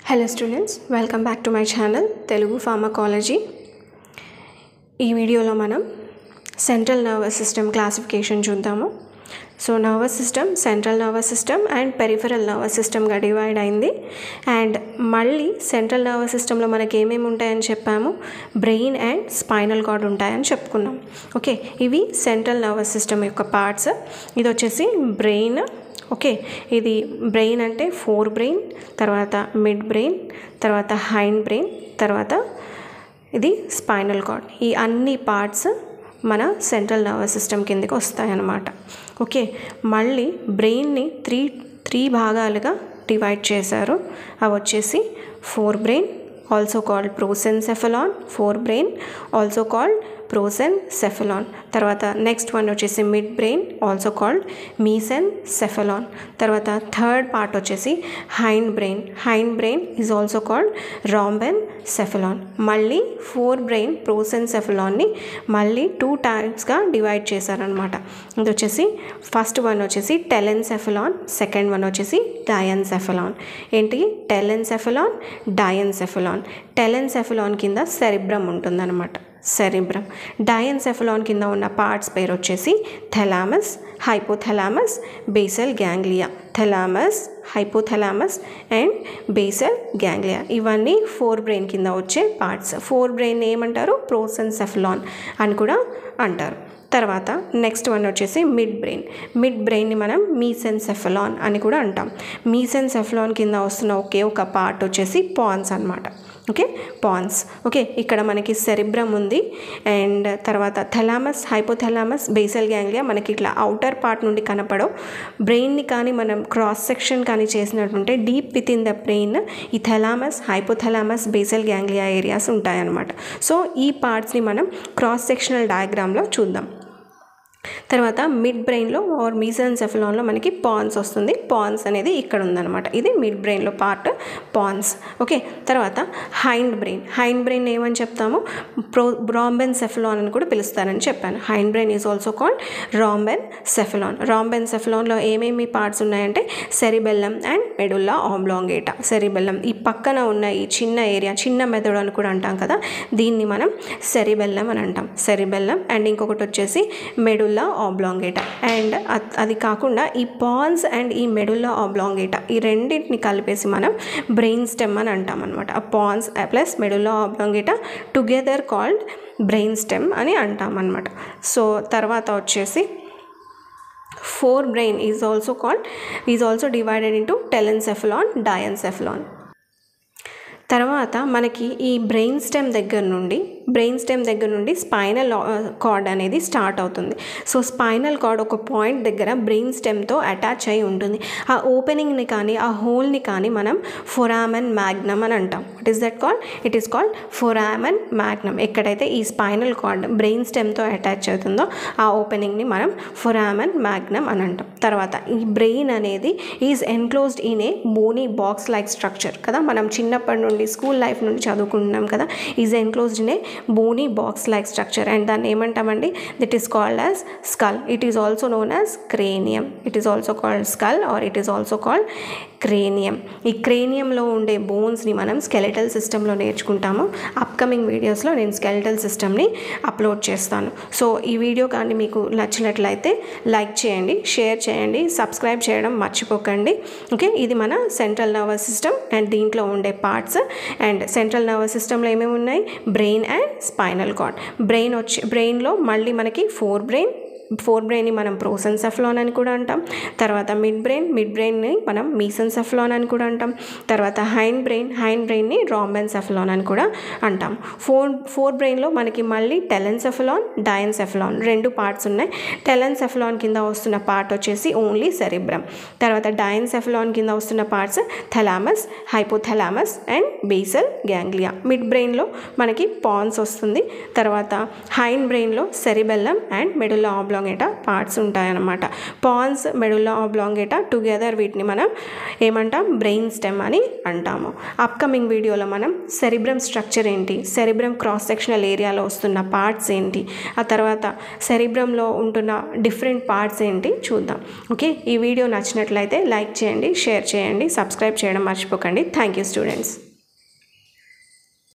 Hello students, welcome back to my channel Telugu Pharmacology. ఈ వీడియోలో మనం సెంట్రల్ నర్వస్ సిస్టమ్ క్లాసిఫికేషన్ చూద్దాము. So nervous system central nervous system and peripheral nervous సిస్టమ్గా divide అయింది. And మళ్ళీ central nervous సిస్టంలో మనకి ఏమేమి ఉంటాయని చెప్పాము, బ్రెయిన్ అండ్ స్పైనల్ కార్డ్ ఉంటాయని చెప్పుకున్నాం. ఓకే, ఇవి సెంట్రల్ నర్వస్ సిస్టమ్ యొక్క పార్ట్స్. ఇది వచ్చేసి బ్రెయిన్. ఓకే, ఇది బ్రెయిన్ అంటే ఫోర్ బ్రెయిన్, తర్వాత మిడ్ బ్రెయిన్, తర్వాత హైండ్ బ్రెయిన్, తర్వాత ఇది స్పైనల్ కార్డ్. ఈ అన్ని పార్ట్స్ మన సెంట్రల్ నర్వస్ సిస్టమ్ కిందకి వస్తాయన్నమాట. ఓకే, మళ్ళీ బ్రెయిన్ని త్రీ భాగాలుగా డివైడ్ చేశారు. అవి వచ్చేసి forebrain, also called prosencephalon, forebrain also called prosencephalon. తర్వాత నెక్స్ట్ వన్ వచ్చేసి midbrain also called mesencephalon. తర్వాత థర్డ్ పార్ట్ వచ్చేసి hindbrain is also called rhombencephalon. మళ్ళీ ఫోర్ బ్రెయిన్ ప్రోసెన్సెఫలాన్ని మళ్ళీ 2 టైప్స్గా డివైడ్ చేశారనమాట. ఇది వచ్చేసి ఫస్ట్ వన్ వచ్చేసి టెలెన్సెఫలాన్, సెకండ్ వన్ వచ్చేసి డయన్సెఫలాన్. ఏంటి టెలెన్సెఫలాన్, డయన్సెఫలాన్. టెలెన్సెఫలాన్ కింద సెరిబ్రమ్ ఉంటుందన్నమాట, సెరిబ్రమ్. డయన్సెఫలాన్ కింద ఉన్న పార్ట్స్ పేరు వచ్చేసి thalamus, hypothalamus, basal ganglia. Thalamus, hypothalamus and basal ganglia ఇవన్నీ ఫోర్ బ్రెయిన్ కింద వచ్చే పార్ట్స్. ఫోర్ బ్రెయిన్ ఏమంటారు, ప్రోసెన్సెఫలాన్ అని కూడా అంటారు. తర్వాత నెక్స్ట్ వన్ వచ్చేసి మిడ్ బ్రెయిన్ని మనం మీసెన్సెఫలాన్ అని కూడా అంటాం. మీసెన్సెఫలాన్ కింద వస్తున్న ఒకే ఒక పార్ట్ వచ్చేసి పాన్స్ అన్నమాట. Okay, pans. ఓకే, ఇక్కడ మనకి సెరిబ్రమ్ ఉంది. అండ్ తర్వాత థెలామస్, హైపోథెలామస్, బేసల్ గ్యాంగ్లియా మనకి ఇట్లా అవుటర్ పార్ట్ నుండి కనపడవు. బ్రెయిన్ని కానీ మనం క్రాస్ సెక్షన్ కానీ చేసినట్టుంటే deep within the brain ఈ thalamus, hypothalamus, basal ganglia areas ఉంటాయన్నమాట. సో ఈ పార్ట్స్ని మనం క్రాస్ సెక్షనల్ డయాగ్రామ్లో చూద్దాం. తర్వాత మిడ్ బ్రెయిన్లో ఆర్ మీసెన్సెఫలాన్లో మనకి పాన్స్ వస్తుంది. పాన్స్ అనేది ఇక్కడ ఉందన్నమాట. ఇది మిడ్ బ్రెయిన్లో పార్ట్, పాన్స్. ఓకే, తర్వాత హైండ్ బ్రెయిన్ ఏమని చెప్తాము, రాంబెన్సెఫలాన్ అని కూడా పిలుస్తారని చెప్పాను. Hindbrain is also called rhombencephalon. రాంబెన్సెఫలాన్లో ఏమేమి పార్ట్స్ ఉన్నాయంటే cerebellum and medulla oblongata. Cerebellum ఈ పక్కన ఉన్న ఈ చిన్న ఏరియా, చిన్న మెదడు అని కూడా అంటాం కదా, దీన్ని మనం సెరిబెల్లం అని అంటాం. సెరిబెల్లం అండ్ ఇంకొకటి వచ్చేసి మెడుల్లా ఆబ్లాంగేటా. అండ్ అది కాకుండా ఈ పాన్స్ అండ్ ఈ మెడుల్లా ఆబ్లాంగేటా ఈ రెండింటిని కలిపేసి మనం బ్రెయిన్ స్టెమ్ అని అంటాం అనమాట. ఆ pons plus medulla oblongata together called brainstem అని అంటాం అనమాట. సో తర్వాత వచ్చేసి forebrain is also divided into telencephalon, diencephalon. తర్వాత మనకి ఈ బ్రెయిన్ స్టెమ్ దగ్గర నుండి స్పైనల్ కార్డ్ అనేది స్టార్ట్ అవుతుంది. సో స్పైనల్ కార్డ్ ఒక పాయింట్ దగ్గర బ్రెయిన్ స్టెమ్తో అటాచ్ అయి ఉంటుంది. ఆ ఓపెనింగ్ని కానీ ఆ హోల్ని కానీ మనం ఫొరామెన్ మ్యాగ్నమ్ అని అంటాం. What is that called? It is called foramen magnum. ఎక్కడైతే ఈ స్పైనల్ కార్డ్ బ్రెయిన్ స్టెమ్తో అటాచ్ అవుతుందో ఆ ఓపెనింగ్ని మనం ఫొరామెన్ మ్యాగ్నమ్ అని అంటాం. తర్వాత ఈ బ్రెయిన్ అనేది is enclosed in a bony box like structure కదా. మనం చిన్నప్పటి నుండి స్కూల్ లైఫ్ నుండి చదువుకుంటున్నాం కదా, is enclosed in a bony box like structure. And దాన్ని ఏమంటామండి, it is called as skull. It is also known as cranium. It is also called skull or it is also called cranium. ఈ క్రేనియంలో ఉండే బోన్స్ని మనం skeletal సిస్టంలో నేర్చుకుంటాము. Upcoming వీడియోస్లో నేను స్కెలెటల్ సిస్టమ్ని అప్లోడ్ చేస్తాను. సో ఈ వీడియో కానీ మీకు నచ్చినట్లయితే లైక్ చేయండి, షేర్ చేయండి, సబ్స్క్రైబ్ చేయడం మర్చిపోకండి. ఓకే, ఇది మన సెంట్రల్ నర్వస్ సిస్టమ్ అండ్ దీంట్లో ఉండే పార్ట్స్. అండ్ సెంట్రల్ నర్వస్ సిస్టంలో ఏమేమి ఉన్నాయి, బ్రెయిన్ అండ్ స్పైనల్ కార్డ్. బ్రెయిన్లో మళ్ళీ మనకి ఫోర్ బ్రెయిన్ని మనం ప్రోసెన్సెఫలాన్ అని కూడా అంటాం. తర్వాత మిడ్ బ్రెయిన్ని మనం మీసెన్సెఫలాన్ అని కూడా అంటాం. తర్వాత హైండ్ బ్రెయిన్ని రాంబెన్సెఫలాన్ అని కూడా అంటాం. ఫోర్ బ్రెయిన్లో మనకి మళ్ళీ టెలెన్సెఫలాన్, డయన్సెఫలాన్ రెండు పార్ట్స్ ఉన్నాయి. టెలెన్సెఫలాన్ కింద వస్తున్న పార్ట్ వచ్చేసి ఓన్లీ సెరిబ్రమ్. తర్వాత డయన్సెఫలాన్ కింద వస్తున్న parts thalamus, hypothalamus and basal ganglia. మిడ్ బ్రెయిన్లో మనకి పాన్స్ వస్తుంది. తర్వాత హైండ్ బ్రెయిన్లో cerebellum and medulla oblongata oblongata parts ఉంటాయన్నమాట. పాన్స్, మెడుల్లా ఆబ్లాంగేటా టుగెదర్ వీటిని మనం ఏమంటాం, బ్రెయిన్ స్టెమ్ అని అంటాము. అప్కమింగ్ వీడియోలో మనం సెరిబ్రమ్ స్ట్రక్చర్ ఏంటి, సెరిబ్రమ్ క్రాస్ సెక్షనల్ ఏరియాలో వస్తున్న పార్ట్స్ ఏంటి, ఆ తర్వాత సెరిబ్రమ్లో ఉంటున్న డిఫరెంట్ పార్ట్స్ ఏంటి చూద్దాం. ఓకే, ఈ వీడియో నచ్చినట్లయితే లైక్ చేయండి, షేర్ చేయండి, సబ్స్క్రైబ్ చేయడం మర్చిపోకండి. Thank you students.